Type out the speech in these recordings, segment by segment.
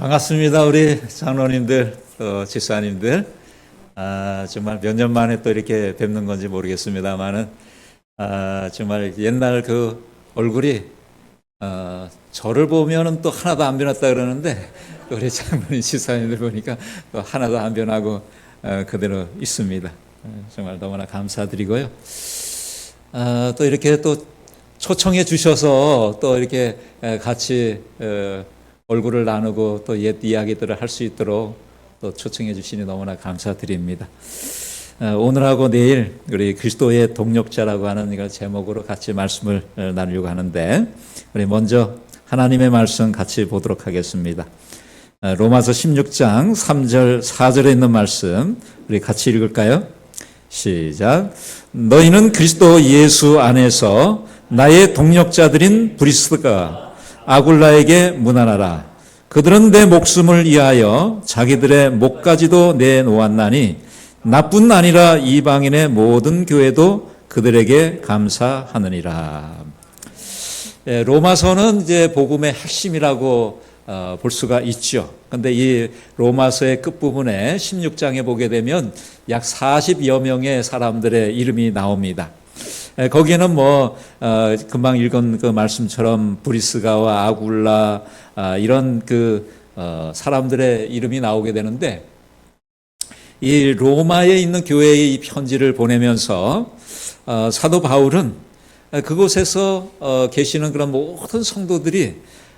반갑습니다. 우리 장로님들, 또 집사님들. 정말 몇 년 만에 또 이렇게 뵙는 건지 모르겠습니다만은, 정말 옛날 그 얼굴이, 저를 보면은 또 하나도 안 변했다 그러는데, 우리 장로님 집사님들 보니까 또 하나도 안 변하고, 그대로 있습니다. 정말 너무나 감사드리고요. 또 이렇게 또 초청해 주셔서 또 이렇게 같이, 얼굴을 나누고 또 옛 이야기들을 할 수 있도록 또 초청해 주시니 너무나 감사드립니다. 오늘하고 내일 우리 그리스도의 동력자라고 하는 이걸 제목으로 같이 말씀을 나누려고 하는데, 우리 먼저 하나님의 말씀 같이 보도록 하겠습니다. 로마서 16장 3절 4절에 있는 말씀 우리 같이 읽을까요? 시작. 너희는 그리스도 예수 안에서 나의 동력자들인 브리스가 아굴라에게 문안하라. 그들은 내 목숨을 위하여 자기들의 목까지도 내놓았나니 나뿐 아니라 이방인의 모든 교회도 그들에게 감사하느니라. 로마서는 이제 복음의 핵심이라고 볼 수가 있죠. 근데 이 로마서의 끝부분에 16장에 보게 되면 약 40여 명의 사람들의 이름이 나옵니다. 거기에는 금방 읽은 그 말씀처럼 브리스가와 아굴라, 이런 사람들의 이름이 나오게 되는데, 이 로마에 있는 교회의 이 편지를 보내면서, 사도 바울은 그곳에서 계시는 그런 모든 성도들이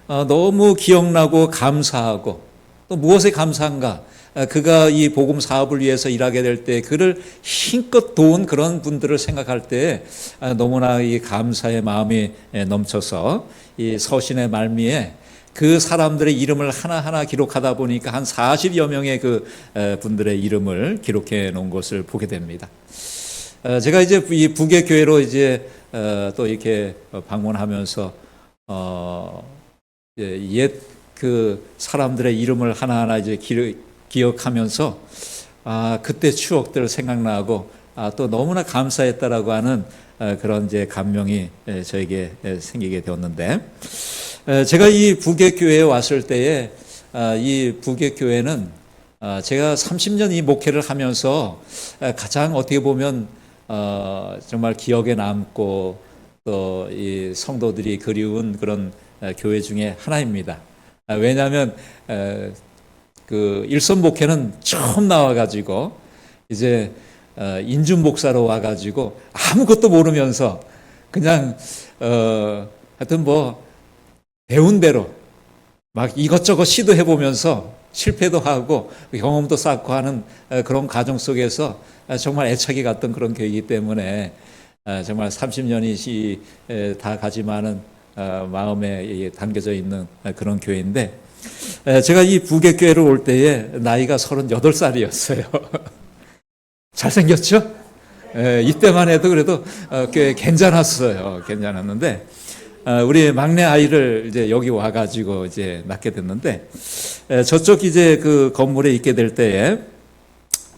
너무 기억나고 감사하고, 또 무엇에 감사한가? 그가 이 복음 사업을 위해서 일하게 될 때 그를 힘껏 도운 그런 분들을 생각할 때 너무나 이 감사의 마음이 넘쳐서 이 서신의 말미에 그 사람들의 이름을 하나하나 기록하다 보니까 한 40여 명의 그 분들의 이름을 기록해 놓은 것을 보게 됩니다. 제가 이제 이 북의 교회로 이제 또 이렇게 방문하면서 옛 그 사람들의 이름을 하나하나 이제 기억하면서 그때 추억들 생각나고 또 너무나 감사했다라고 하는 그런 이제 감명이 저에게 생기게 되었는데, 제가 이 북의 교회에 왔을 때에 이 북의 교회는 제가 30년 이 목회를 하면서 가장 어떻게 보면 정말 기억에 남고 또 이 성도들이 그리운 그런 교회 중에 하나입니다. 왜냐하면 그 일선 목회는 처음 나와가지고 이제 인준 목사로 와가지고 아무것도 모르면서 그냥 하여튼 배운 대로 막 이것저것 시도해 보면서 실패도 하고 경험도 쌓고 하는 그런 과정 속에서 정말 애착이 갔던 그런 교회이기 때문에 정말 30년이 다 가지만은 마음에 담겨져 있는 그런 교회인데, 제가 이 북의 교회를 올 때에 나이가 38살이었어요. 잘생겼죠? 이때만 해도 그래도 꽤 괜찮았어요. 괜찮았는데, 우리 막내 아이를 이제 여기 와가지고 이제 낳게 됐는데, 저쪽 이제 그 건물에 있게 될 때에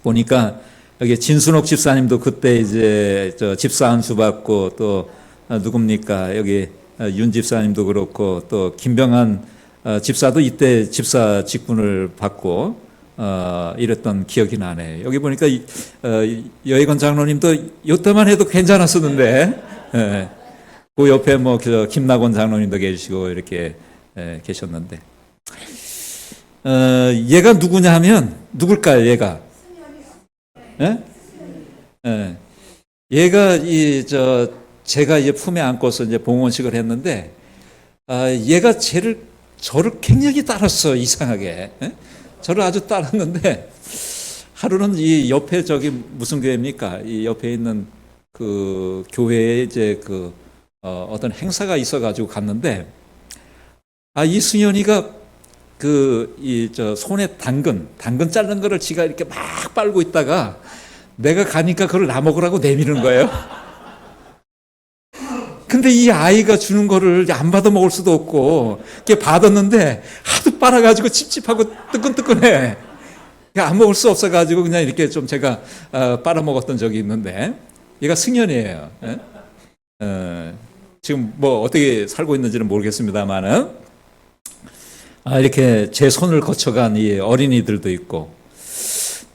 보니까 여기 진순옥 집사님도 그때 이제 집사 안수 받고, 또 누굽니까? 여기 윤 집사님도 그렇고, 또 김병한 집사도 이때 집사 직분을 받고 이랬던 기억이 나네. 여기 보니까 여의건 장로님도 이때만 해도 괜찮았었는데, 그 옆에 김나곤 장로님도 계시고 이렇게 계셨는데, 얘가 누구냐 하면 누굴까요? 얘가 얘가 제가 이제 품에 안고서 이제 봉헌식을 했는데, 얘가 저를 굉장히 따랐어, 이상하게. 저를 아주 따랐는데, 하루는 이 옆에 무슨 교회입니까? 이 옆에 있는 그 교회에 이제 어떤 행사가 있어가지고 갔는데, 이 승현이가 손에 당근 자른 거를 지가 이렇게 막 빨고 있다가 내가 가니까 그걸 나 먹으라고 내미는 거예요. 근데 이 아이가 주는 거를 안 받아 먹을 수도 없고, 이렇게 받았는데 하도 빨아가지고 찝찝하고 뜨끈뜨끈해. 안 먹을 수 없어가지고 그냥 이렇게 좀 제가 빨아 먹었던 적이 있는데, 얘가 승현이에요. 지금 어떻게 살고 있는지는 모르겠습니다만은, 이렇게 제 손을 거쳐간 이 어린이들도 있고,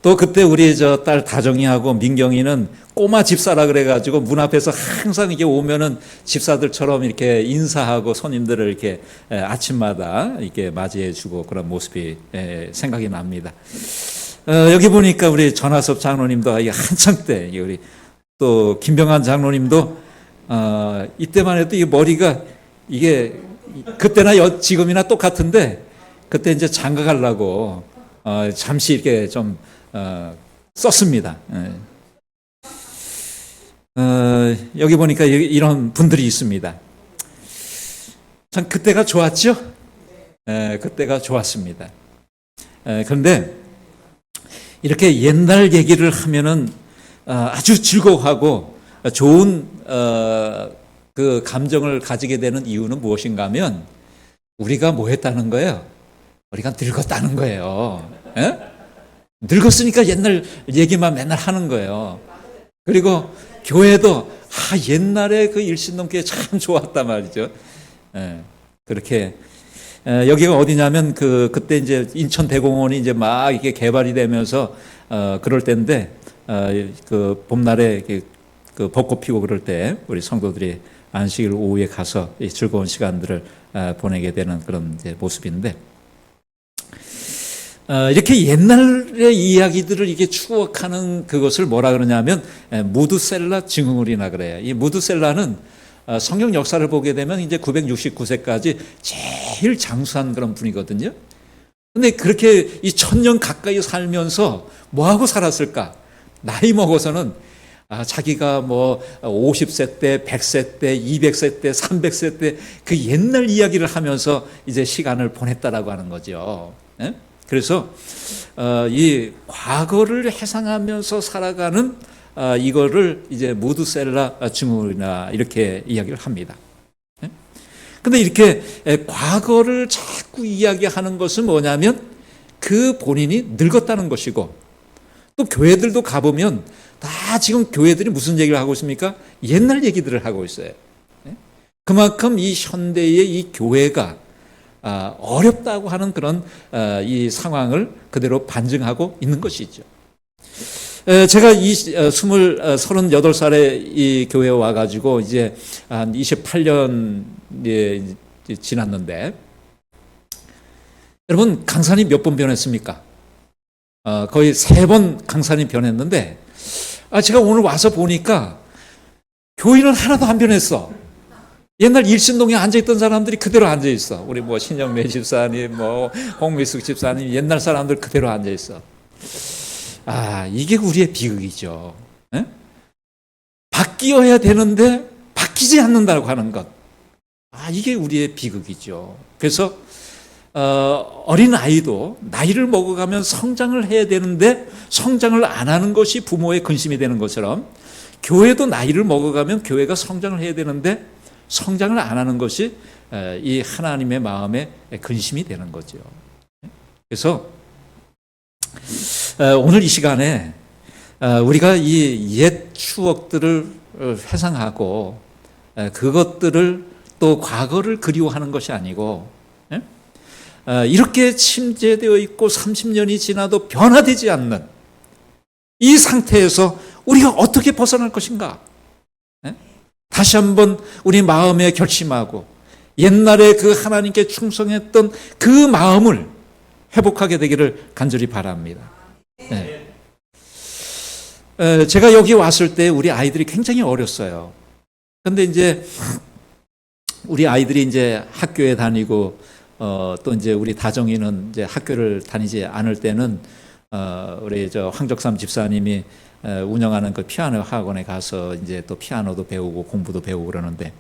또 그때 우리 저 딸 다정이하고 민경이는 꼬마 집사라 그래가지고 문 앞에서 항상 이게 오면은 집사들처럼 이렇게 인사하고 손님들을 이렇게 아침마다 이렇게 맞이해주고 그런 모습이 생각이 납니다. 여기 보니까 우리 전하섭 장로님도 한창 때, 우리 또 김병환 장로님도 이때만 해도 이 머리가 이게 그때나 지금이나 똑같은데, 그때 이제 장가 가려고 잠시 이렇게 좀 썼습니다. 여기 보니까 이런 분들이 있습니다. 참 그때가 좋았죠? 그때가 좋았습니다. 그런데 이렇게 옛날 얘기를 하면은 아주 즐거워하고 좋은 그 감정을 가지게 되는 이유는 무엇인가 하면, 우리가 뭐 했다는 거예요? 우리가 늙었다는 거예요. 늙었으니까 옛날 얘기만 맨날 하는 거예요. 그리고 교회도 옛날에 그 일신동교회 참 좋았단 말이죠. 그렇게 여기가 어디냐면 그때 이제 인천 대공원이 이제 막 이렇게 개발이 되면서 그럴 때인데, 그 봄날에 그 벚꽃 피고 그럴 때 우리 성도들이 안식일 오후에 가서 이 즐거운 시간들을 보내게 되는 그런 이제 모습인데, 이렇게 옛날의 이야기들을 이게 추억하는 그것을 뭐라 그러냐면 무드셀라 증후군이라 그래요. 이 무드셀라는 성경 역사를 보게 되면 이제 969세까지 제일 장수한 그런 분이거든요. 근데 그렇게 이 1000년 가까이 살면서 뭐하고 살았을까? 나이 먹어서는 자기가 뭐 50세 때, 100세 때, 200세 때, 300세 때 그 옛날 이야기를 하면서 이제 시간을 보냈다라고 하는 거죠. 그래서 이 과거를 회상하면서 살아가는 이거를 이제 무드셀라 증후군이나 이렇게 이야기를 합니다. 근데 이렇게 과거를 자꾸 이야기하는 것은 뭐냐면 그 본인이 늙었다는 것이고, 또 교회들도 가보면 다 지금 교회들이 무슨 얘기를 하고 있습니까? 옛날 얘기들을 하고 있어요. 그만큼 이 현대의 이 교회가 어렵다고 하는 그런 이 상황을 그대로 반증하고 있는 것이죠. 제가 38살에 이 교회에 와가지고 이제 한 28년 지났는데, 여러분 강산이 몇 번 변했습니까? 거의 3번 강산이 변했는데, 제가 오늘 와서 보니까 교인은 하나도 안 변했어. 옛날 일신동에 앉아있던 사람들이 그대로 앉아있어. 우리 뭐 신영매 집사님, 뭐 홍미숙 집사님, 옛날 사람들 그대로 앉아있어. 이게 우리의 비극이죠. 바뀌어야 되는데 바뀌지 않는다고 하는 것. 이게 우리의 비극이죠. 그래서 어린 아이도 나이를 먹어가면 성장을 해야 되는데 성장을 안 하는 것이 부모의 근심이 되는 것처럼, 교회도 나이를 먹어가면 교회가 성장을 해야 되는데 성장을 안 하는 것이 이 하나님의 마음에 근심이 되는 거죠. 그래서 오늘 이 시간에 우리가 이 옛 추억들을 회상하고 그것들을 또 과거를 그리워하는 것이 아니고, 이렇게 침체되어 있고 30년이 지나도 변화되지 않는 이 상태에서 우리가 어떻게 벗어날 것인가? 다시 한번 우리 마음에 결심하고 옛날에 그 하나님께 충성했던 그 마음을 회복하게 되기를 간절히 바랍니다. 제가 여기 왔을 때 우리 아이들이 굉장히 어렸어요. 근데 이제 우리 아이들이 이제 학교에 다니고 또 이제 우리 다정이는 이제 학교를 다니지 않을 때는 우리 저 황적삼 집사님이 운영하는 그 피아노 학원에 가서 이제 또 피아노도 배우고 공부도 배우고 그러는데,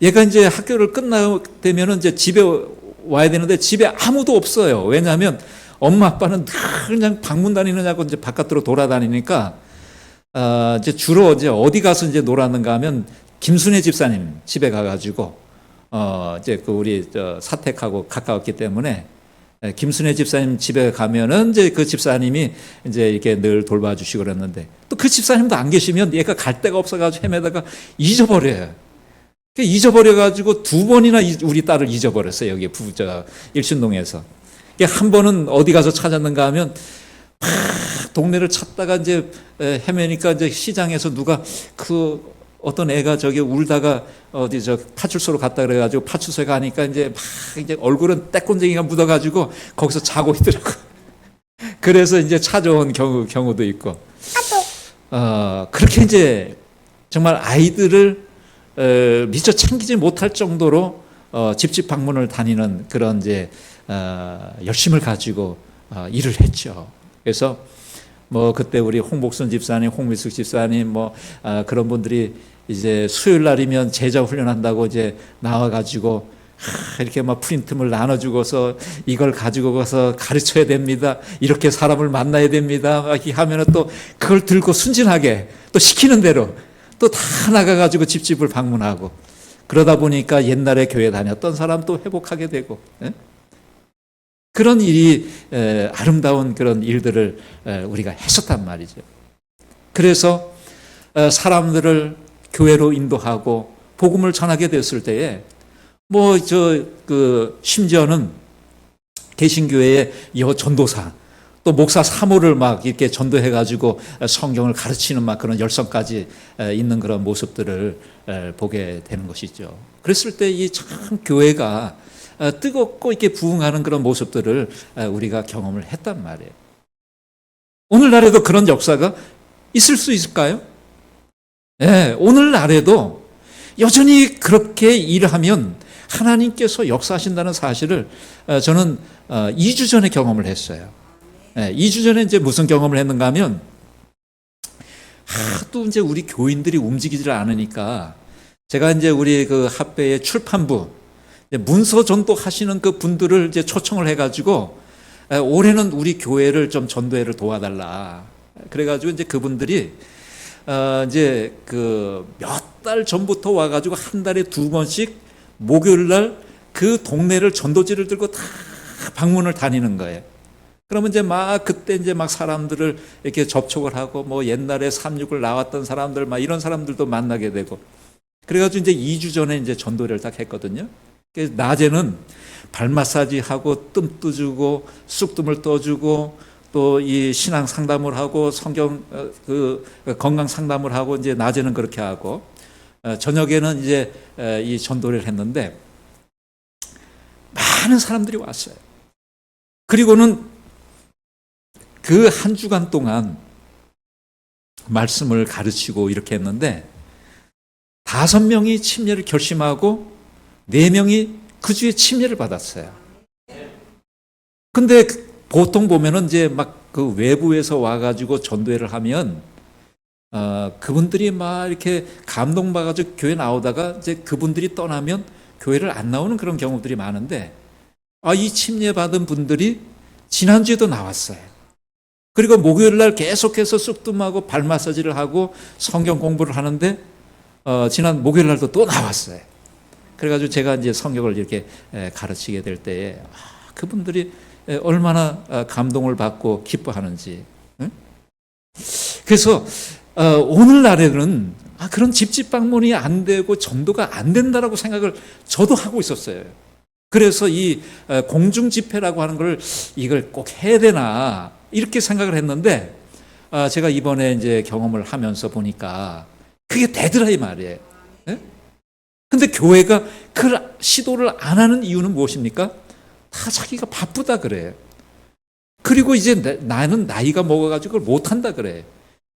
얘가 이제 학교를 끝나되면은 이제 집에 와야 되는데 집에 아무도 없어요. 왜냐하면 엄마 아빠는 늘 그냥 방문 다니느냐고 이제 바깥으로 돌아다니니까 이제 주로 이제 어디 가서 이제 놀았는가 하면 김순애 집사님 집에 가가지고 이제 그 우리 저 사택하고 가까웠기 때문에 김순애 집사님 집에 가면은 이제 그 집사님이 이제 이렇게 늘 돌봐주시고 그랬는데, 또 그 집사님도 안 계시면 얘가 갈 데가 없어가지고 헤매다가 잊어버려요. 잊어버려가지고 두 번이나 우리 딸을 잊어버렸어요. 여기 일신동에서. 한 번은 어디 가서 찾았는가 하면 막 동네를 찾다가 이제 헤매니까 이제 시장에서 누가 어떤 애가 저기 울다가 어디 파출소로 갔다 그래가지고 파출소에 가니까 이제 막 이제 얼굴은 떼꼰쟁이가 묻어가지고 거기서 자고 있더라고. 그래서 이제 찾아온 경우도 있고. 그렇게 이제 정말 아이들을 미처 챙기지 못할 정도로 집집 방문을 다니는 그런 이제 열심을 가지고 일을 했죠. 그래서 뭐 그때 우리 홍복선 집사님, 홍미숙 집사님 그런 분들이 이제 수요일 날이면 제자 훈련한다고 이제 나와가지고 이렇게 막 프린트물 나눠주고서 이걸 가지고 가서 가르쳐야 됩니다. 이렇게 사람을 만나야 됩니다. 이렇게 하면은 또 그걸 들고 순진하게 또 시키는 대로 또 다 나가가지고 집집을 방문하고 그러다 보니까 옛날에 교회 다녔던 사람 또 회복하게 되고 그런 일이 아름다운 그런 일들을 우리가 했었단 말이죠. 그래서 사람들을 교회로 인도하고 복음을 전하게 됐을 때에 심지어는 개신교회의 전도사 또 목사 사모를 막 이렇게 전도해가지고 성경을 가르치는 막 그런 열성까지 있는 그런 모습들을 보게 되는 것이죠. 그랬을 때 이 참 교회가 뜨겁고 이렇게 부흥하는 그런 모습들을 우리가 경험을 했단 말이에요. 오늘날에도 그런 역사가 있을 수 있을까요? 네, 오늘날에도 여전히 그렇게 일하면 하나님께서 역사하신다는 사실을 저는 2주 전에 경험을 했어요. 2주 전에 이제 무슨 경험을 했는가 하면 하도 이제 우리 교인들이 움직이질 않으니까 제가 이제 우리 그 합배의 출판부 문서 전도하시는 그 분들을 이제 초청을 해가지고 올해는 우리 교회를 좀 전도회를 도와달라. 그래가지고 이제 그분들이 이제 그 몇 달 전부터 와가지고 한 달에 2번씩 목요일 날 그 동네를 전도지를 들고 다 방문을 다니는 거예요. 그러면 이제 그때 이제 사람들을 이렇게 접촉을 하고 옛날에 3.6을 나왔던 사람들 이런 사람들도 만나게 되고 그래가지고 이제 2주 전에 이제 전도회를 딱 했거든요. 그래서 낮에는 발 마사지 하고 뜸도 주고 쑥뜸을 떠주고 또 이 신앙 상담을 하고 성경 건강 상담을 하고 이제 낮에는 그렇게 하고 저녁에는 이제 이 전도를 했는데 많은 사람들이 왔어요. 그리고는 그 한 주간 동안 말씀을 가르치고 이렇게 했는데 5명이 침례를 결심하고 4명이 그 주에 침례를 받았어요. 근데 보통 보면은 이제 그 외부에서 와가지고 전도회를 하면 그분들이 이렇게 감동받아가지고 교회 나오다가 이제 그분들이 떠나면 교회를 안 나오는 그런 경우들이 많은데 이 침례 받은 분들이 지난주에도 나왔어요. 그리고 목요일 날 계속해서 쑥뜸하고 발 마사지를 하고 성경 공부를 하는데 지난 목요일 날도 또 나왔어요. 그래가지고 제가 이제 성경을 이렇게 가르치게 될 때에 그분들이 얼마나 감동을 받고 기뻐하는지. 그래서 오늘날에는 그런 집집 방문이 안 되고 전도가 안 된다라고 생각을 저도 하고 있었어요. 그래서 이 공중 집회라고 하는 걸 이걸 꼭 해야 되나 이렇게 생각을 했는데 제가 이번에 이제 경험을 하면서 보니까 그게 되더라 이 말이에요. 근데 교회가 그 시도를 안 하는 이유는 무엇입니까? 다 자기가 바쁘다 그래요. 그리고 이제 나는 나이가 먹어가지고 그걸 못한다 그래.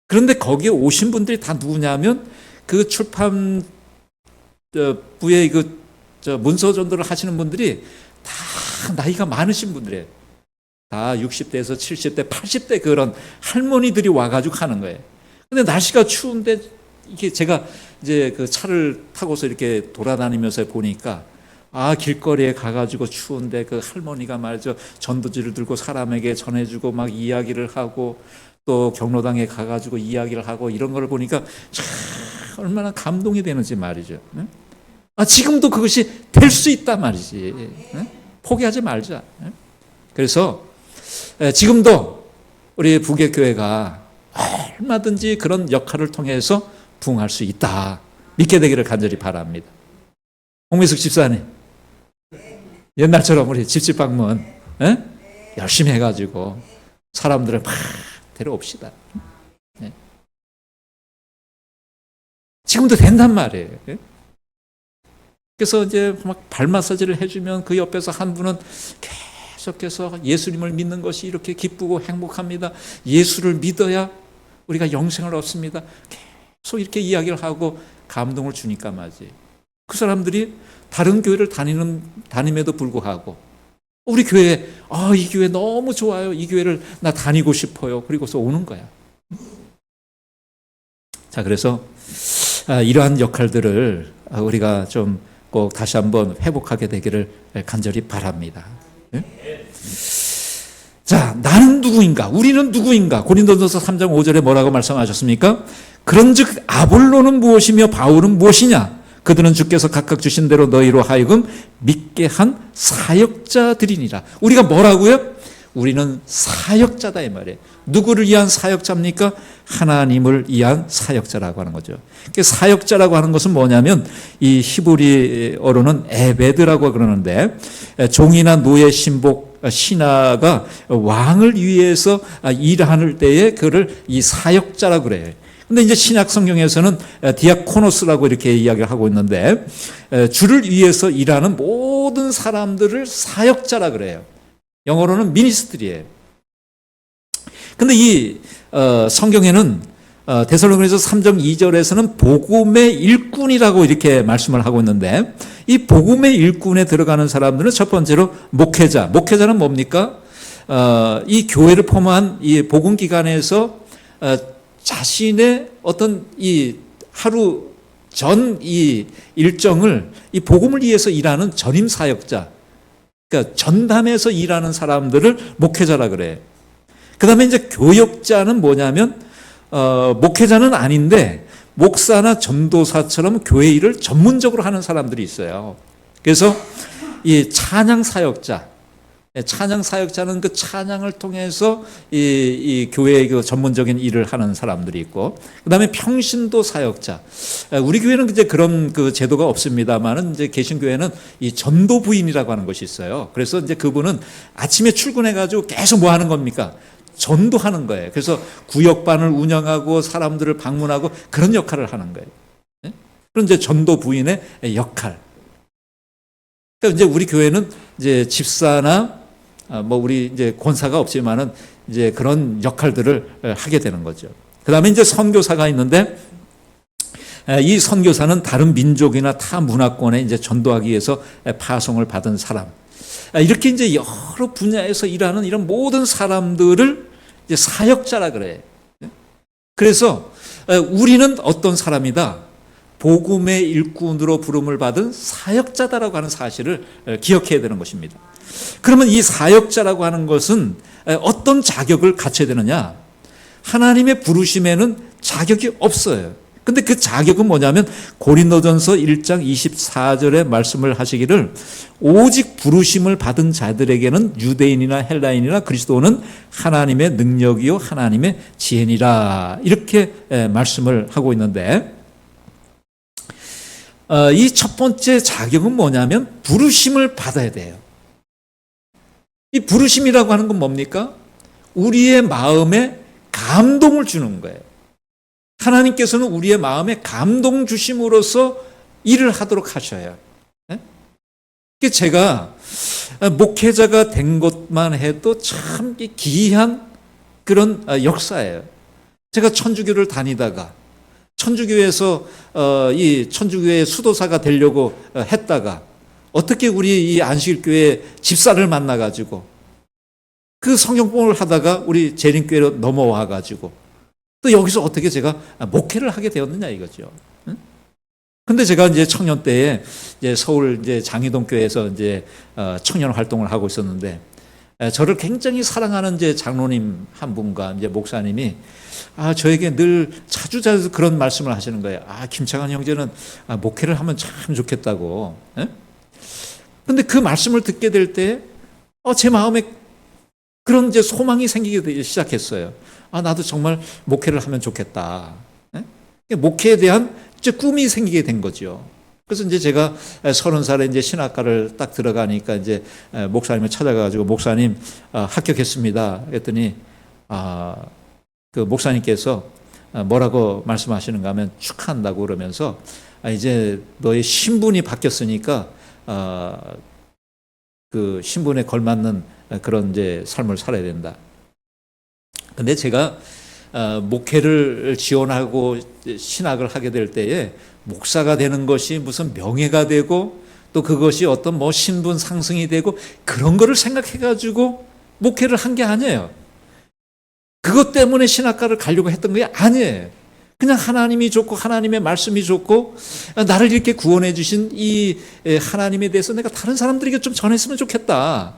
그런데 거기에 오신 분들이 다 누구냐면 그 출판부의 문서 전도를 하시는 분들이 다 나이가 많으신 분들이에요. 다 60대에서 70대, 80대 그런 할머니들이 와가지고 하는 거예요. 근데 날씨가 추운데 이게 제가 이제 그 차를 타고서 이렇게 돌아다니면서 보니까 길거리에 가가지고 추운데 그 할머니가 말이죠 전도지를 들고 사람에게 전해주고 이야기를 하고 또 경로당에 가가지고 이야기를 하고 이런 걸 보니까 참 얼마나 감동이 되는지 말이죠. 지금도 그것이 될 수 있단 말이지. 포기하지 말자. 그래서 지금도 우리 부계교회가 얼마든지 그런 역할을 통해서 부흥할 수 있다. 믿게 되기를 간절히 바랍니다. 홍미숙 집사님, 옛날처럼 우리 집집 방문 열심히 해가지고 사람들을 막 데려옵시다. 지금도 된단 말이에요. 그래서 이제 막 발 마사지를 해주면 그 옆에서 한 분은 계속해서 예수님을 믿는 것이 이렇게 기쁘고 행복합니다. 예수를 믿어야 우리가 영생을 얻습니다. 계속 이렇게 이야기를 하고 감동을 주니까 말이지. 그 사람들이 다른 교회를 다님에도 불구하고 우리 교회, 이 교회 너무 좋아요. 이 교회를 나 다니고 싶어요. 그리고서 오는 거야. 자, 그래서 이러한 역할들을 우리가 좀 꼭 다시 한번 회복하게 되기를 간절히 바랍니다. 자, 나는 누구인가? 우리는 누구인가? 고린도전서 3장 5절에 뭐라고 말씀하셨습니까? 그런즉 아볼로는 무엇이며 바울은 무엇이냐? 그들은 주께서 각각 주신 대로 너희로 하여금 믿게 한 사역자들이니라. 우리가 뭐라고요? 우리는 사역자다 이 말이에요. 누구를 위한 사역자입니까? 하나님을 위한 사역자라고 하는 거죠. 사역자라고 하는 것은 뭐냐면 이 히브리어로는 에베드라고 그러는데 종이나 노예, 신복, 신하가 왕을 위해서 일하는 때에 그를 이 사역자라고 그래요. 근데 이제 신약 성경에서는 디아코노스라고 이렇게 이야기를 하고 있는데 주를 위해서 일하는 모든 사람들을 사역자라 그래요. 영어로는 미니스트리예요. 근데 이 성경에는 데살로니가서 3장 2절에서는 복음의 일꾼이라고 이렇게 말씀을 하고 있는데 이 복음의 일꾼에 들어가는 사람들은 첫 번째로 목회자. 목회자는 뭡니까? 이 교회를 포함한 이 복음 기관에서 자신의 어떤 이 하루 전 이 일정을 이 복음을 위해서 일하는 전임 사역자, 그러니까 전담해서 일하는 사람들을 목회자라 그래. 그 다음에 이제 교역자는 뭐냐면 목회자는 아닌데 목사나 전도사처럼 교회 일을 전문적으로 하는 사람들이 있어요. 그래서 이 찬양 사역자는 그 찬양을 통해서 이 교회의 그 전문적인 일을 하는 사람들이 있고, 그 다음에 평신도 사역자. 우리 교회는 이제 그런 그 제도가 없습니다만은 이제 개신교회는 이 전도 부인이라고 하는 것이 있어요. 그래서 이제 그분은 아침에 출근해가지고 계속 뭐 하는 겁니까? 전도하는 거예요. 그래서 구역반을 운영하고 사람들을 방문하고 그런 역할을 하는 거예요. 그런 이제 전도 부인의 역할. 그러니까 이제 우리 교회는 이제 집사나 뭐 우리 이제 권사가 없지만은 이제 그런 역할들을 하게 되는 거죠. 그 다음에 이제 선교사가 있는데 이 선교사는 다른 민족이나 타 문화권에 이제 전도하기 위해서 파송을 받은 사람. 이렇게 이제 여러 분야에서 일하는 이런 모든 사람들을 이제 사역자라 그래요. 그래서 우리는 어떤 사람이다? 복음의 일꾼으로 부름을 받은 사역자다라고 하는 사실을 기억해야 되는 것입니다. 그러면 이 사역자라고 하는 것은 어떤 자격을 갖춰야 되느냐? 하나님의 부르심에는 자격이 없어요. 근데 그 자격은 뭐냐면 고린도전서 1장 24절에 말씀을 하시기를 오직 부르심을 받은 자들에게는 유대인이나 헬라인이나 그리스도는 하나님의 능력이요 하나님의 지혜니라 이렇게 말씀을 하고 있는데 이 첫 번째 자격은 뭐냐면 부르심을 받아야 돼요. 이 부르심이라고 하는 건 뭡니까? 우리의 마음에 감동을 주는 거예요. 하나님께서는 우리의 마음에 감동 주심으로써 일을 하도록 하셔요. 제가 목회자가 된 것만 해도 참 기이한 그런 역사예요. 제가 천주교를 다니다가 천주교에서 이 천주교의 수도사가 되려고 했다가 어떻게 우리 이 안식일교회 집사를 만나가지고 그 성경공부를 하다가 우리 재림교회로 넘어와가지고 또 여기서 어떻게 제가 목회를 하게 되었느냐 이거죠. 근데 제가 이제 청년 때에 이제 서울 이제 장희동 교회에서 이제 청년 활동을 하고 있었는데 저를 굉장히 사랑하는 이제 장로님 한 분과 이제 목사님이 저에게 늘 자주 그런 말씀을 하시는 거예요. 김창환 형제는 목회를 하면 참 좋겠다고. 근데 그 말씀을 듣게 될 때 제 마음에 그런 이제 소망이 생기기 시작했어요. 나도 정말 목회를 하면 좋겠다. 목회에 대한 이제 꿈이 생기게 된 거죠. 그래서 이제 제가 30살에 이제 신학과를 딱 들어가니까 이제 목사님을 찾아가가지고 목사님 합격했습니다. 그랬더니 그 목사님께서 뭐라고 말씀하시는가 하면 축하한다고 그러면서 이제 너의 신분이 바뀌었으니까 그 신분에 걸맞는 그런 이제 삶을 살아야 된다. 근데 제가 목회를 지원하고 신학을 하게 될 때에 목사가 되는 것이 무슨 명예가 되고 또 그것이 어떤 뭐 신분 상승이 되고 그런 거를 생각해 가지고 목회를 한 게 아니에요. 그것 때문에 신학과를 가려고 했던 게 아니에요. 그냥 하나님이 좋고 하나님의 말씀이 좋고 나를 이렇게 구원해 주신 이 하나님에 대해서 내가 다른 사람들에게 좀 전했으면 좋겠다.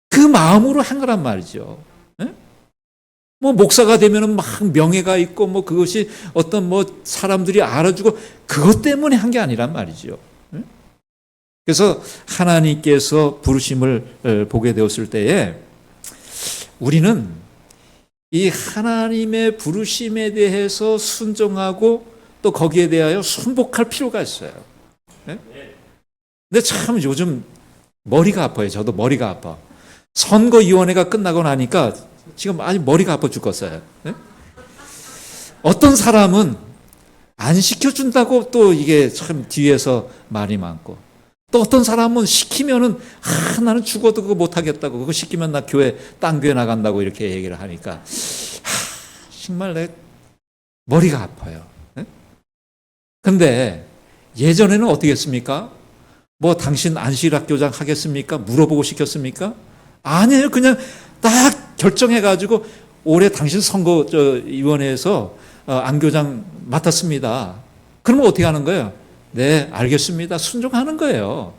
그 마음으로 한 거란 말이죠. 뭐 목사가 되면은 막 명예가 있고 뭐 그것이 어떤 뭐 사람들이 알아주고 그것 때문에 한 게 아니란 말이죠. 그래서 하나님께서 부르심을 보게 되었을 때에 우리는 이 하나님의 부르심에 대해서 순종하고 또 거기에 대하여 순복할 필요가 있어요. 근데 참 요즘 머리가 아파요. 저도 머리가 아파. 선거위원회가 끝나고 나니까 지금 아주 머리가 아파 죽겠어요. 어떤 사람은 안 시켜준다고 또 이게 참 뒤에서 말이 많고 또 어떤 사람은 시키면은 나는 죽어도 그거 못하겠다고 그거 시키면 나 딴 교회 나간다고 이렇게 얘기를 하니까 정말 내 머리가 아파요. 근데 예전에는 어떻게 했습니까? 뭐 당신 안식일학교장 하겠습니까? 물어보고 시켰습니까? 아니에요. 그냥 딱 결정해가지고 올해 당신 선거위원회에서 안교장 맡았습니다. 그러면 어떻게 하는 거예요? 네, 알겠습니다. 순종하는 거예요.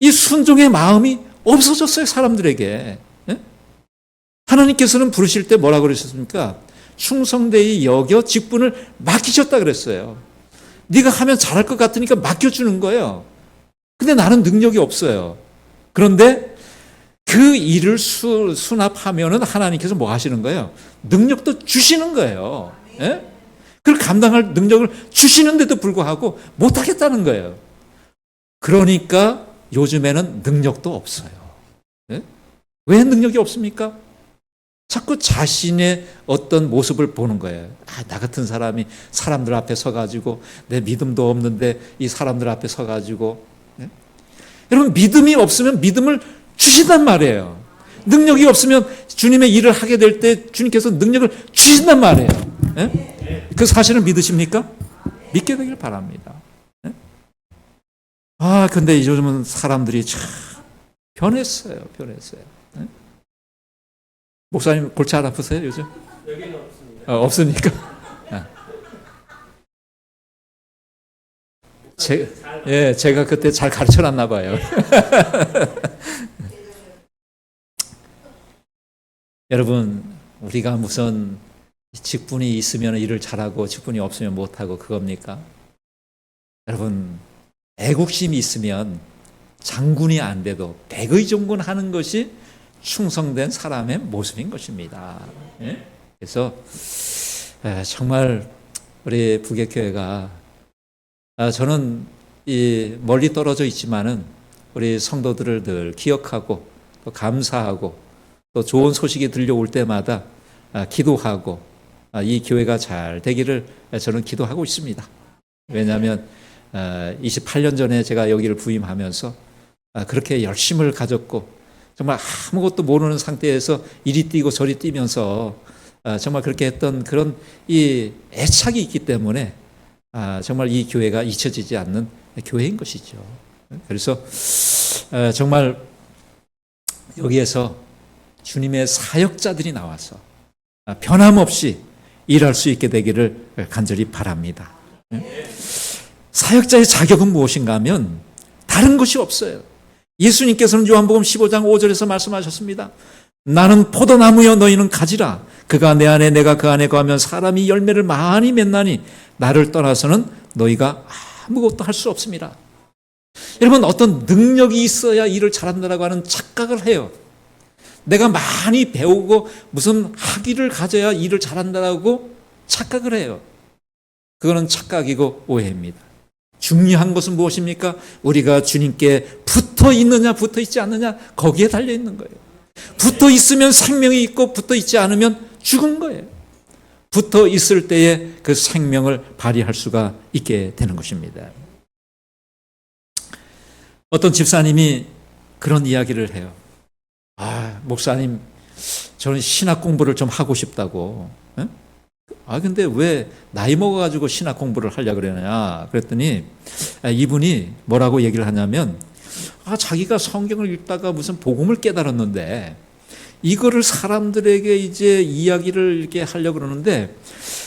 이 순종의 마음이 없어졌어요, 사람들에게. 하나님께서는 부르실 때 뭐라고 그러셨습니까? 충성되이 여겨 직분을 맡기셨다 그랬어요. 네가 하면 잘할 것 같으니까 맡겨주는 거예요. 근데 나는 능력이 없어요. 그런데 그 일을 수납하면은 하나님께서 뭐 하시는 거예요? 능력도 주시는 거예요. 예? 그걸 감당할 능력을 주시는데도 불구하고 못하겠다는 거예요. 그러니까 요즘에는 능력도 없어요. 예? 왜 능력이 없습니까? 자꾸 자신의 어떤 모습을 보는 거예요. 나 같은 사람이 사람들 앞에 서가지고 내 믿음도 없는데 이 사람들 앞에 서가지고 예? 여러분 믿음이 없으면 믿음을 주신단 말이에요. 능력이 없으면 주님의 일을 하게 될 때 주님께서 능력을 주신단 말이에요. 예? 그 사실을 믿으십니까? 믿게 되길 바랍니다. 예? 근데 요즘은 사람들이 참 변했어요. 예? 목사님 골치 안 아프세요 요즘? 여기는 없습니다. 없으니까. 제가 그때 잘 가르쳐놨나 봐요. 여러분, 우리가 무슨 직분이 있으면 일을 잘하고 직분이 없으면 못하고 그겁니까? 여러분, 애국심이 있으면 장군이 안 돼도 백의종군 하는 것이 충성된 사람의 모습인 것입니다. 예? 그래서 정말 우리 부객교회가 저는 이 멀리 떨어져 있지만은 우리 성도들을 늘 기억하고 또 감사하고 또 좋은 소식이 들려올 때마다 기도하고 이 교회가 잘 되기를 저는 기도하고 있습니다. 왜냐하면 28년 전에 제가 여기를 부임하면서 그렇게 열심을 가졌고 정말 아무것도 모르는 상태에서 이리 뛰고 저리 뛰면서 정말 그렇게 했던 그런 이 애착이 있기 때문에 정말 이 교회가 잊혀지지 않는 교회인 것이죠. 그래서 정말 여기에서 주님의 사역자들이 나와서 변함없이 일할 수 있게 되기를 간절히 바랍니다. 사역자의 자격은 무엇인가 하면 다른 것이 없어요. 예수님께서는 요한복음 15장 5절에서 말씀하셨습니다. 나는 포도나무여 너희는 가지라. 그가 내 안에 내가 그 안에 거하면 사람이 열매를 많이 맺나니 나를 떠나서는 너희가 아무것도 할 수 없습니다. 여러분 어떤 능력이 있어야 일을 잘한다라고 하는 착각을 해요. 내가 많이 배우고 무슨 학위를 가져야 일을 잘한다라고 착각을 해요. 그거는 착각이고 오해입니다. 중요한 것은 무엇입니까? 우리가 주님께 붙어 있느냐, 붙어 있지 않느냐, 거기에 달려 있는 거예요. 붙어 있으면 생명이 있고, 붙어 있지 않으면 죽은 거예요. 붙어 있을 때에 그 생명을 발휘할 수가 있게 되는 것입니다. 어떤 집사님이 그런 이야기를 해요. 목사님, 저는 신학 공부를 좀 하고 싶다고. 근데 왜 나이 먹어가지고 신학 공부를 하려고 그러냐? 그랬더니 이분이 뭐라고 얘기를 하냐면, 자기가 성경을 읽다가 무슨 복음을 깨달았는데, 이거를 사람들에게 이제 이야기를 이렇게 하려고 그러는데,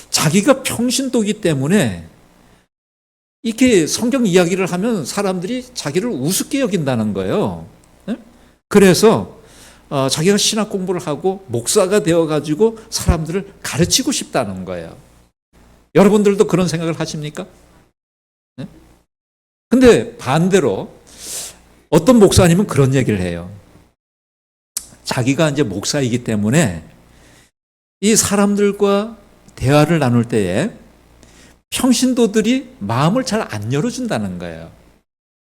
자기가 평신도기 때문에 이렇게 성경 이야기를 하면 사람들이 자기를 우습게 여긴다는 거예요. 그래서 자기가 신학 공부를 하고 목사가 되어가지고 사람들을 가르치고 싶다는 거예요. 여러분들도 그런 생각을 하십니까? 근데 반대로 어떤 목사님은 그런 얘기를 해요. 자기가 이제 목사이기 때문에 이 사람들과 대화를 나눌 때에 평신도들이 마음을 잘 안 열어준다는 거예요.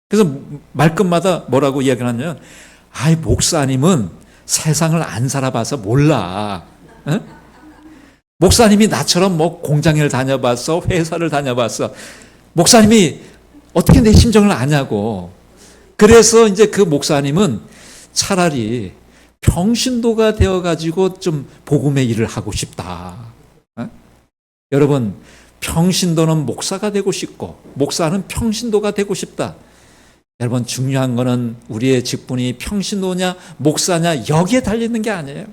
그래서 말끝마다 뭐라고 이야기를 하냐면, 목사님은 세상을 안 살아봐서 몰라. 목사님이 나처럼 뭐 공장을 다녀봤어, 회사를 다녀봤어. 목사님이 어떻게 내 심정을 아냐고. 그래서 이제 그 목사님은 차라리 평신도가 되어가지고 좀 복음의 일을 하고 싶다. 여러분, 평신도는 목사가 되고 싶고 목사는 평신도가 되고 싶다. 여러분, 중요한 거는 우리의 직분이 평신도냐 목사냐 여기에 달려있는 게 아니에요.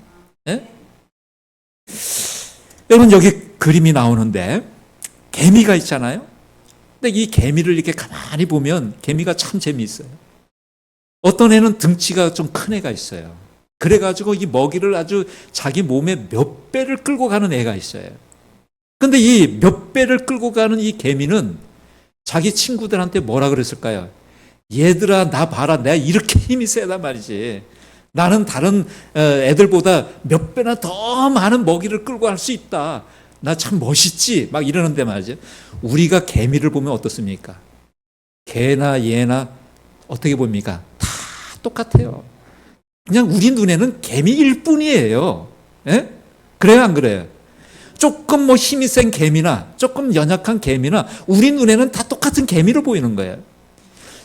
여러분, 여기 그림이 나오는데 개미가 있잖아요. 근데 이 개미를 이렇게 가만히 보면 개미가 참 재미있어요. 어떤 애는 등치가 좀 큰 애가 있어요. 그래가지고 이 먹이를 아주 자기 몸에 몇 배를 끌고 가는 애가 있어요. 근데 이 몇 배를 끌고 가는 이 개미는 자기 친구들한테 뭐라 그랬을까요? 얘들아, 나 봐라. 내가 이렇게 힘이 세단 말이지. 나는 다른 애들보다 몇 배나 더 많은 먹이를 끌고 갈 수 있다. 나 참 멋있지? 막 이러는데 말이죠. 우리가 개미를 보면 어떻습니까? 개나 얘나 어떻게 봅니까? 다 똑같아요. 그냥 우리 눈에는 개미일 뿐이에요. 그래요, 안 그래요? 조금 뭐 힘이 센 개미나 조금 연약한 개미나 우리 눈에는 다 똑같은 개미로 보이는 거예요.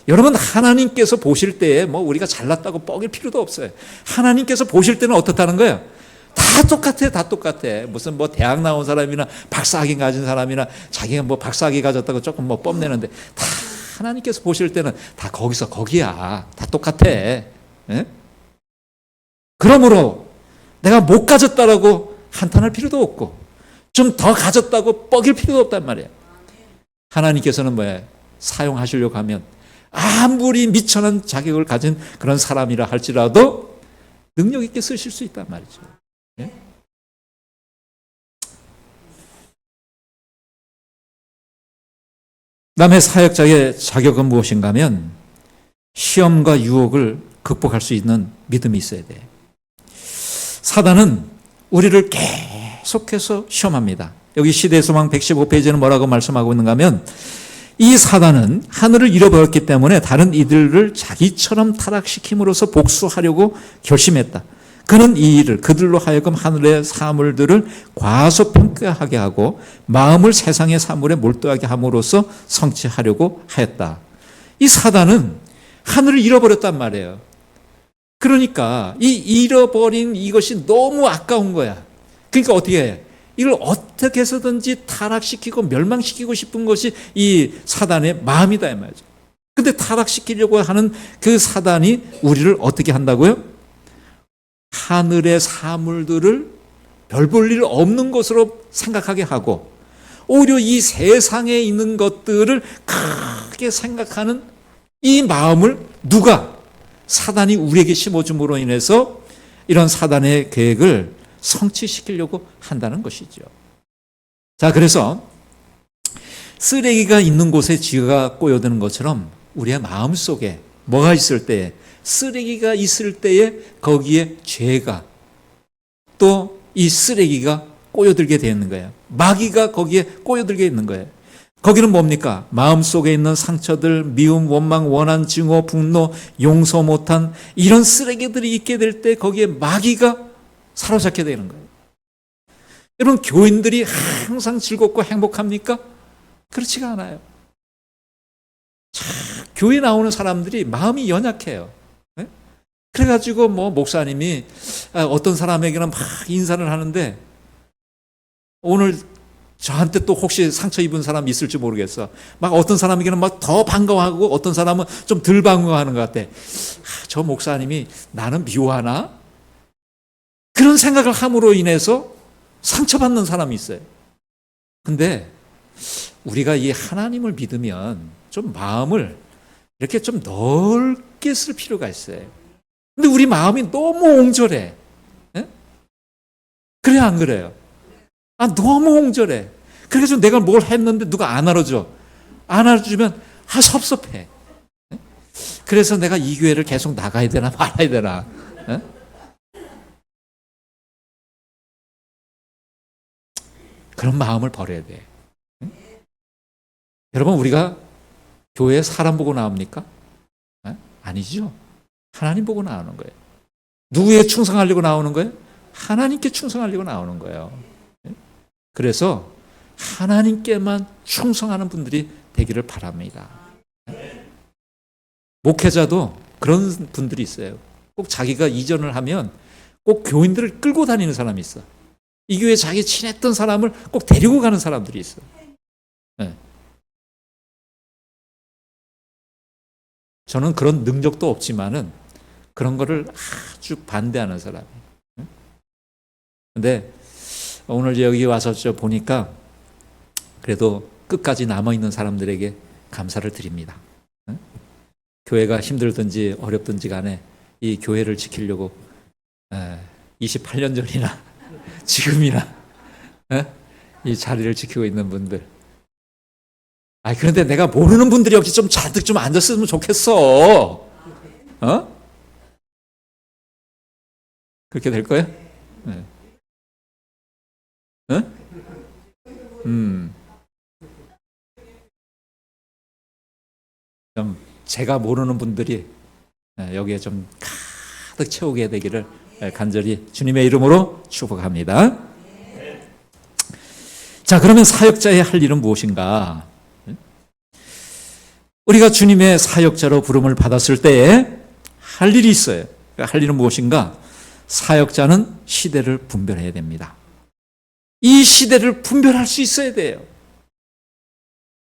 여러분, 하나님께서 보실 때에 뭐 우리가 잘났다고 뻐길 필요도 없어요. 하나님께서 보실 때는 어떻다는 거예요? 다 똑같아, 다 똑같아. 무슨 뭐 대학 나온 사람이나 박사학위 가진 사람이나 자기가 뭐 박사학위 가졌다고 조금 뭐 뽐내는데 다 하나님께서 보실 때는 다 거기서 거기야. 다 똑같아. 그러므로 내가 못 가졌다라고 한탄할 필요도 없고 좀 더 가졌다고 뻐길 필요도 없단 말이에요. 하나님께서는 뭐예요? 사용하시려고 하면 아무리 미천한 자격을 가진 그런 사람이라 할지라도 능력 있게 쓰실 수 있단 말이죠. 남의 사역자의 자격은 무엇인가 하면 시험과 유혹을 극복할 수 있는 믿음이 있어야 돼. 사단은 우리를 계속해서 시험합니다. 여기 시대소망 115페이지는 뭐라고 말씀하고 있는가 하면 이 사단은 하늘을 잃어버렸기 때문에 다른 이들을 자기처럼 타락시킴으로써 복수하려고 결심했다. 그는 이 일을 그들로 하여금 하늘의 사물들을 과소평가하게 하고 마음을 세상의 사물에 몰두하게 함으로써 성취하려고 하였다. 이 사단은 하늘을 잃어버렸단 말이에요. 그러니까 이 잃어버린 이것이 너무 아까운 거야. 그러니까 어떻게 해? 이걸 어떻게 해서든지 타락시키고 멸망시키고 싶은 것이 이 사단의 마음이다 이 말이죠. 근데 타락시키려고 하는 그 사단이 우리를 어떻게 한다고요? 하늘의 사물들을 별 볼 일 없는 것으로 생각하게 하고 오히려 이 세상에 있는 것들을 크게 생각하는 이 마음을 누가? 사단이 우리에게 심어줌으로 인해서 이런 사단의 계획을 성취시키려고 한다는 것이죠. 자, 그래서 쓰레기가 있는 곳에 쥐가 꼬여드는 것처럼 우리의 마음 속에 뭐가 있을 때에 쓰레기가 있을 때에 거기에 죄가 또 이 쓰레기가 꼬여들게 되어 있는 거예요. 마귀가 거기에 꼬여들게 있는 거예요. 거기는 뭡니까? 마음속에 있는 상처들, 미움, 원망, 원한, 증오, 분노, 용서 못한 이런 쓰레기들이 있게 될 때 거기에 마귀가 사로잡게 되는 거예요. 여러분, 교인들이 항상 즐겁고 행복합니까? 그렇지가 않아요. 교회 나오는 사람들이 마음이 연약해요. 네? 그래가지고 목사님이 어떤 사람에게는 막 인사를 하는데 오늘 저한테 또 혹시 상처 입은 사람 있을지 모르겠어. 막 어떤 사람에게는 막 더 반가워하고 어떤 사람은 좀 덜 반가워하는 것 같아. 저 목사님이 나는 미워하나? 그런 생각을 함으로 인해서 상처받는 사람이 있어요. 근데 우리가 이 하나님을 믿으면 좀 마음을 이렇게 좀 넓게 쓸 필요가 있어요. 근데 우리 마음이 너무 옹졸해. 네? 그래 안 그래요? 너무 옹졸해. 그래서 내가 뭘 했는데 누가 안 알아줘. 안 알아주면 섭섭해. 네? 그래서 내가 이 교회를 계속 나가야 되나 말아야 되나. 네? 그런 마음을 버려야 돼. 네? 여러분, 우리가 교회에 사람 보고 나옵니까? 아니죠. 하나님 보고 나오는 거예요. 누구에 충성하려고 나오는 거예요? 하나님께 충성하려고 나오는 거예요. 그래서 하나님께만 충성하는 분들이 되기를 바랍니다. 목회자도 그런 분들이 있어요. 꼭 자기가 이전을 하면 꼭 교인들을 끌고 다니는 사람이 있어. 이 교회에 자기 친했던 사람을 꼭 데리고 가는 사람들이 있어. 네. 저는 그런 능력도 없지만은 그런 거를 아주 반대하는 사람이에요. 근데 오늘 여기 와서 보니까 그래도 끝까지 남아있는 사람들에게 감사를 드립니다. 교회가 힘들든지 어렵든지 간에 이 교회를 지키려고 28년 전이나 지금이나 이 자리를 지키고 있는 분들. 그런데 내가 모르는 분들이 여기 좀 잔뜩 좀 앉았으면 좋겠어. 그렇게 될 거야? 네. 좀 제가 모르는 분들이 여기에 좀 가득 채우게 되기를 간절히 주님의 이름으로 축복합니다. 자, 그러면 사역자의 할 일은 무엇인가? 우리가 주님의 사역자로 부름을 받았을 때에 할 일이 있어요. 할 일은 무엇인가? 사역자는 시대를 분별해야 됩니다. 이 시대를 분별할 수 있어야 돼요.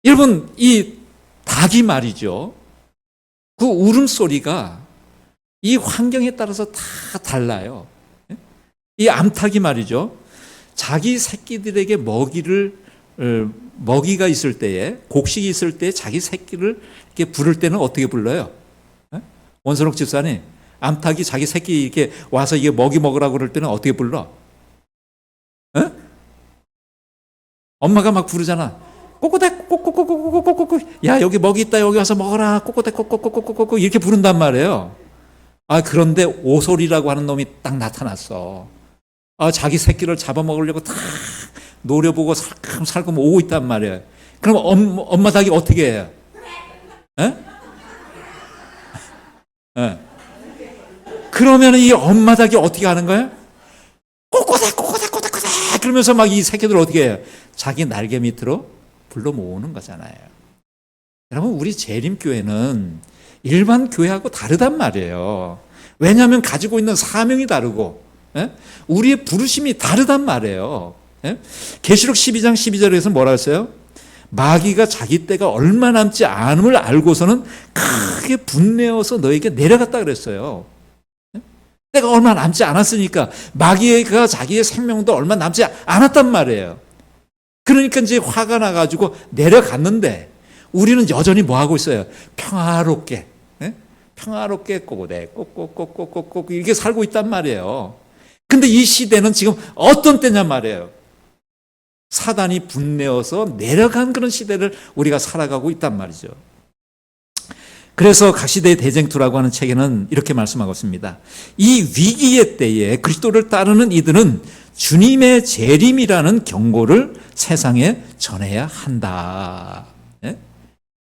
여러분, 이 닭이 말이죠. 그 울음소리가 이 환경에 따라서 다 달라요. 이 암탉이 말이죠. 자기 새끼들에게 먹이가 있을 때에, 곡식이 있을 때 자기 새끼를 이렇게 부를 때는 어떻게 불러요? 원선옥 집사님, 암탉이 자기 새끼 이렇게 와서 이게 먹이 먹으라고 그럴 때는 어떻게 불러? 엄마가 막 부르잖아. 꼬꼬댁 꼬꼬꼬꼬꼬꼬꼬. 야, 여기 먹이 있다. 여기 와서 먹어라. 꼬꼬댁 꼬꼬꼬꼬꼬꼬 이렇게 부른단 말이에요. 그런데 오솔이라고 하는 놈이 딱 나타났어. 자기 새끼를 잡아먹으려고 다 노려보고 살금살금 오고 있단 말이에요. 그럼 엄마 닭이 어떻게 해요? 그러면 이 엄마 닭이 어떻게 하는 거예요? 꼬꼬댁 꼬꼬댁 꼬꼬댁 그러면서 막 이 새끼들 어떻게 해요? 자기 날개 밑으로 불러 모으는 거잖아요. 여러분, 우리 재림교회는 일반 교회하고 다르단 말이에요. 왜냐하면 가지고 있는 사명이 다르고 우리의 부르심이 다르단 말이에요. 계시록 12장 12절에서 뭐라 했어요? 마귀가 자기 때가 얼마 남지 않음을 알고서는 크게 분내어서 너에게 내려갔다 그랬어요. 때가 얼마 남지 않았으니까 마귀가 자기의 생명도 얼마 남지 않았단 말이에요. 그러니까 이제 화가 나가지고 내려갔는데 우리는 여전히 뭐 하고 있어요? 평화롭게 평화롭게 꼬꼬대 꼬꼬꼬꼬꼬꼬 이렇게 살고 있단 말이에요. 근데 이 시대는 지금 어떤 때냐 말이에요. 사단이 분내어서 내려간 그런 시대를 우리가 살아가고 있단 말이죠. 그래서 각시대의 대쟁투라고 하는 책에는 이렇게 말씀하고 있습니다. 이 위기의 때에 그리스도를 따르는 이들은 주님의 재림이라는 경고를 세상에 전해야 한다. 예?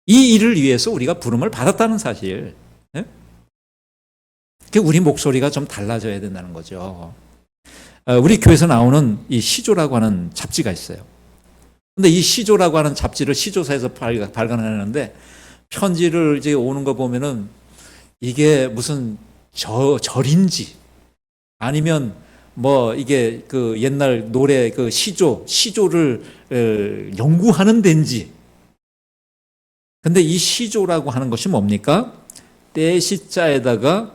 이 일을 위해서 우리가 부름을 받았다는 사실. 예? 우리 목소리가 좀 달라져야 된다는 거죠. 우리 교회에서 나오는 이 시조라고 하는 잡지가 있어요. 근데 이 시조라고 하는 잡지를 시조사에서 발간하는데 편지를 이제 오는 거 보면은 이게 무슨 절인지 아니면 뭐 이게 그 옛날 노래 그 시조를 연구하는 데인지. 근데 이 시조라고 하는 것이 뭡니까? 떼시자에다가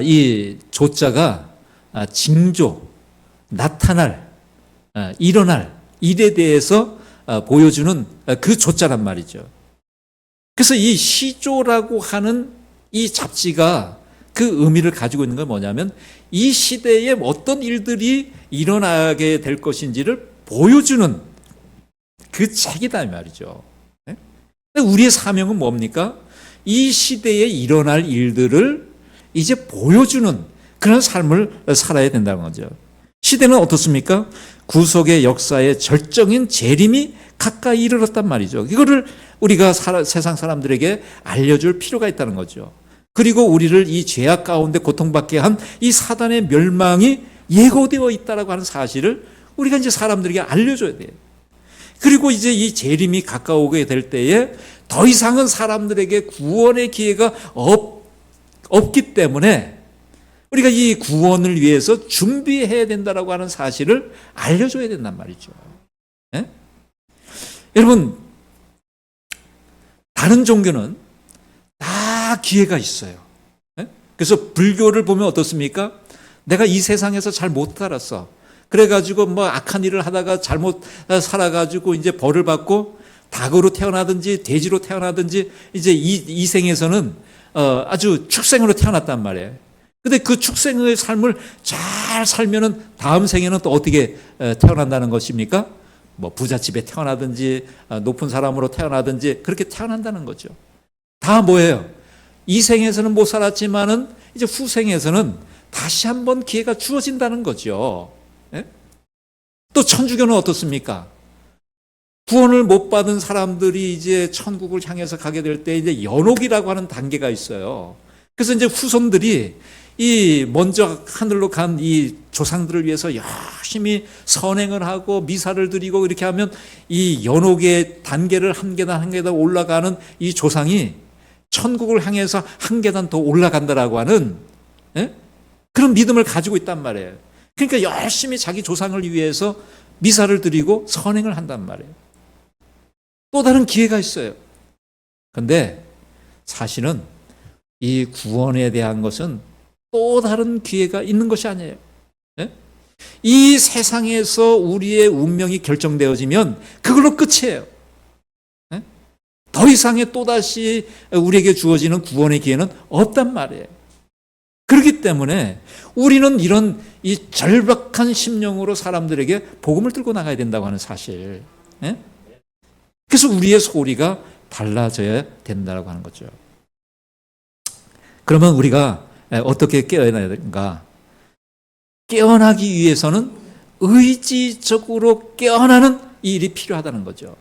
이 조자가 징조, 나타날, 일어날 일에 대해서 보여주는 그 조자란 말이죠. 그래서 이 시조라고 하는 이 잡지가 그 의미를 가지고 있는 건 뭐냐면 이 시대에 어떤 일들이 일어나게 될 것인지를 보여주는 그 책이다 이 말이죠. 우리의 사명은 뭡니까? 이 시대에 일어날 일들을 이제 보여주는 그런 삶을 살아야 된다는 거죠. 시대는 어떻습니까? 구속의 역사의 절정인 재림이 가까이 이르렀단 말이죠. 이거를 우리가 세상 사람들에게 알려줄 필요가 있다는 거죠. 그리고 우리를 이 죄악 가운데 고통받게 한 이 사단의 멸망이 예고되어 있다라고 하는 사실을 우리가 이제 사람들에게 알려줘야 돼요. 그리고 이제 이 재림이 가까우게 될 때에 더 이상은 사람들에게 구원의 기회가 없기 때문에 우리가 이 구원을 위해서 준비해야 된다라고 하는 사실을 알려줘야 된단 말이죠. 예? 여러분, 다른 종교는 다 기회가 있어요. 예? 그래서 불교를 보면 어떻습니까? 내가 이 세상에서 잘 못 살았어. 그래가지고 뭐 악한 일을 하다가 잘못 살아가지고 이제 벌을 받고 닭으로 태어나든지 돼지로 태어나든지 이제 이 생에서는 아주 축생으로 태어났단 말이에요. 근데 그 축생의 삶을 잘 살면은 다음 생에는 또 어떻게 태어난다는 것입니까? 뭐 부잣집에 태어나든지 높은 사람으로 태어나든지 그렇게 태어난다는 거죠. 다 뭐예요? 이 생에서는 못 살았지만은 이제 후생에서는 다시 한번 기회가 주어진다는 거죠. 예? 또 천주교는 어떻습니까? 구원을 못 받은 사람들이 이제 천국을 향해서 가게 될 때 이제 연옥이라고 하는 단계가 있어요. 그래서 이제 후손들이 이 먼저 하늘로 간 이 조상들을 위해서 열심히 선행을 하고 미사를 드리고 이렇게 하면 이 연옥의 단계를 한 계단 한 계단 올라가는 이 조상이 천국을 향해서 한 계단 더 올라간다라고 하는 그런 믿음을 가지고 있단 말이에요. 그러니까 열심히 자기 조상을 위해서 미사를 드리고 선행을 한단 말이에요. 또 다른 기회가 있어요. 그런데 사실은 이 구원에 대한 것은 또 다른 기회가 있는 것이 아니에요. 이 세상에서 우리의 운명이 결정되어지면 그걸로 끝이에요. 더 이상의 또다시 우리에게 주어지는 구원의 기회는 없단 말이에요. 그렇기 때문에 우리는 이런 이 절박한 심령으로 사람들에게 복음을 들고 나가야 된다고 하는 사실. 그래서 우리의 소리가 달라져야 된다고 하는 거죠. 그러면 우리가 어떻게 깨어나야 되는가? 깨어나기 위해서는 의지적으로 깨어나는 이 일이 필요하다는 거죠.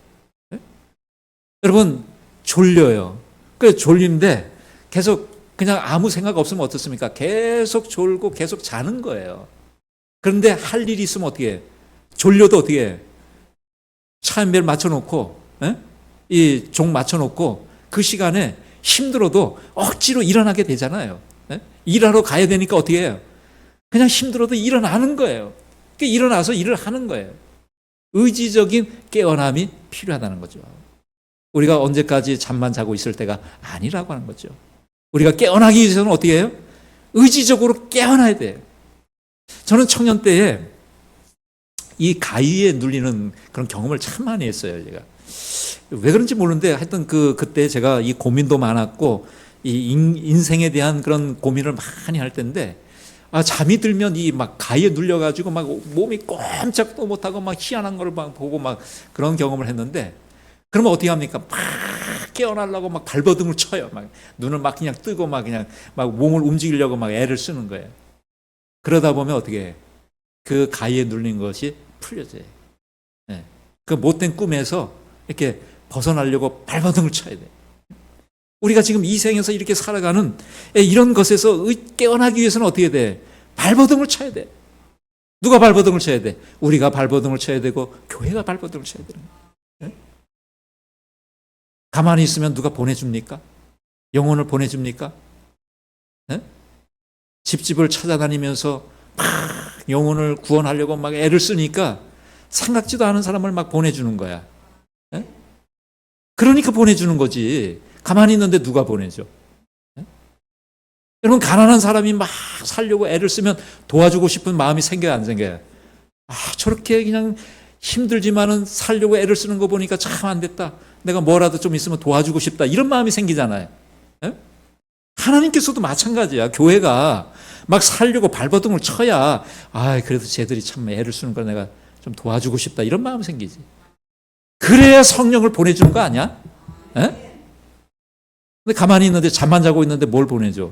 여러분 졸려요. 그래서 졸린데 계속 그냥 아무 생각 없으면 어떻습니까? 계속 졸고 계속 자는 거예요. 그런데 할 일이 있으면 어떻게 해? 졸려도 어떻게 해? 차인벨 맞춰놓고 이 종 맞춰놓고 그 시간에 힘들어도 억지로 일어나게 되잖아요. 일하러 가야 되니까 어떻게 해요? 그냥 힘들어도 일어나는 거예요. 그러니까 일어나서 일을 하는 거예요. 의지적인 깨어남이 필요하다는 거죠. 우리가 언제까지 잠만 자고 있을 때가 아니라고 하는 거죠. 우리가 깨어나기 위해서는 어떻게 해요? 의지적으로 깨어나야 돼요. 저는 청년 때에 이 가위에 눌리는 그런 경험을 참 많이 했어요. 제가 왜 그런지 모르는데 하여튼 그때 제가 이 고민도 많았고 이 인생에 대한 그런 고민을 많이 할 때인데 잠이 들면 이 막 가위에 눌려가지고 막 몸이 꼼짝도 못하고 막 희한한 걸 막 보고 막 그런 경험을 했는데 그러면 어떻게 합니까? 막 깨어나려고 막 발버둥을 쳐요. 막 눈을 막 그냥 뜨고 막 그냥 막 몸을 움직이려고 막 애를 쓰는 거예요. 그러다 보면 어떻게 해? 그 가위에 눌린 것이 풀려져요. 네. 그 못된 꿈에서 이렇게 벗어나려고 발버둥을 쳐야 돼. 우리가 지금 이 생에서 이렇게 살아가는 이런 것에서 깨어나기 위해서는 어떻게 돼? 발버둥을 쳐야 돼. 누가 발버둥을 쳐야 돼? 우리가 발버둥을 쳐야 되고 교회가 발버둥을 쳐야 되는 거예요. 네? 가만히 있으면 누가 보내줍니까? 영혼을 보내줍니까? 네? 집집을 찾아다니면서 막 영혼을 구원하려고 막 애를 쓰니까 생각지도 않은 사람을 막 보내주는 거야. 네? 그러니까 보내주는 거지. 가만히 있는데 누가 보내줘? 네? 여러분, 가난한 사람이 막 살려고 애를 쓰면 도와주고 싶은 마음이 생겨요, 안 생겨요? 아, 저렇게 그냥 힘들지만은 살려고 애를 쓰는 거 보니까 참 안 됐다. 내가 뭐라도 좀 있으면 도와주고 싶다. 이런 마음이 생기잖아요. 네? 하나님께서도 마찬가지야. 교회가 막 살려고 발버둥을 쳐야, 아, 그래도 쟤들이 참 애를 쓰는 걸 내가 좀 도와주고 싶다. 이런 마음 생기지. 그래야 성령을 보내주는 거 아니야? 에? 근데 가만히 있는데 잠만 자고 있는데 뭘 보내줘?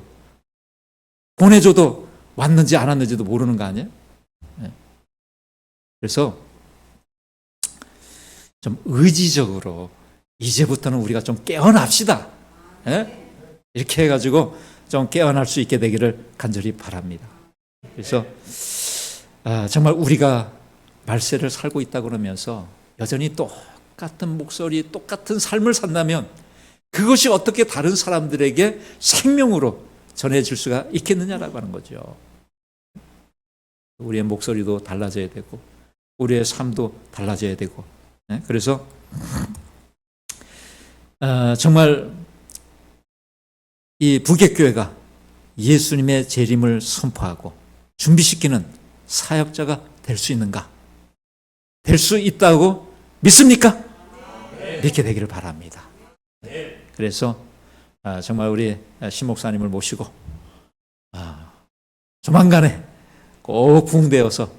보내줘도 왔는지 안 왔는지도 모르는 거 아니야? 에? 그래서 좀 의지적으로 이제부터는 우리가 좀 깨어납시다. 에? 이렇게 해가지고 좀 깨어날 수 있게 되기를 간절히 바랍니다. 그래서 정말 우리가 말세를 살고 있다 그러면서 여전히 똑같은 목소리, 똑같은 삶을 산다면 그것이 어떻게 다른 사람들에게 생명으로 전해질 수가 있겠느냐라고 하는 거죠. 우리의 목소리도 달라져야 되고 우리의 삶도 달라져야 되고. 그래서 정말 이 북역교회가 예수님의 재림을 선포하고 준비시키는 사역자가 될 수 있는가? 될 수 있다고 믿습니까? 믿게 되기를 바랍니다. 그래서 정말 우리 신 목사님을 모시고 조만간에 꼭 붕대어서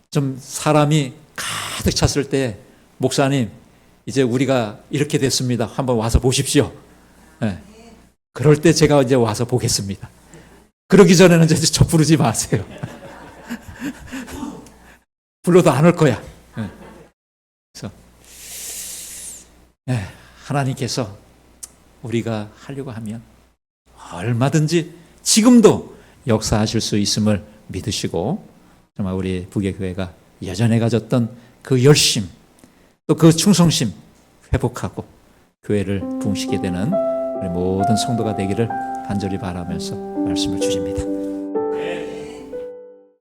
좀 사람이 가득 찼을 때 목사님 이제 우리가 이렇게 됐습니다. 한번 와서 보십시오. 네. 그럴 때 제가 이제 와서 보겠습니다. 그러기 전에는 이제 저 부르지 마세요. 불러도 안 올 거야. 네. 그래서 하나님께서 우리가 하려고 하면 얼마든지 지금도 역사하실 수 있음을 믿으시고 정말 우리 북역교회가 예전에 가졌던 그 열심 또 그 충성심 회복하고 교회를 부흥시키게 되는 우리 모든 성도가 되기를 간절히 바라면서 말씀을 주십니다.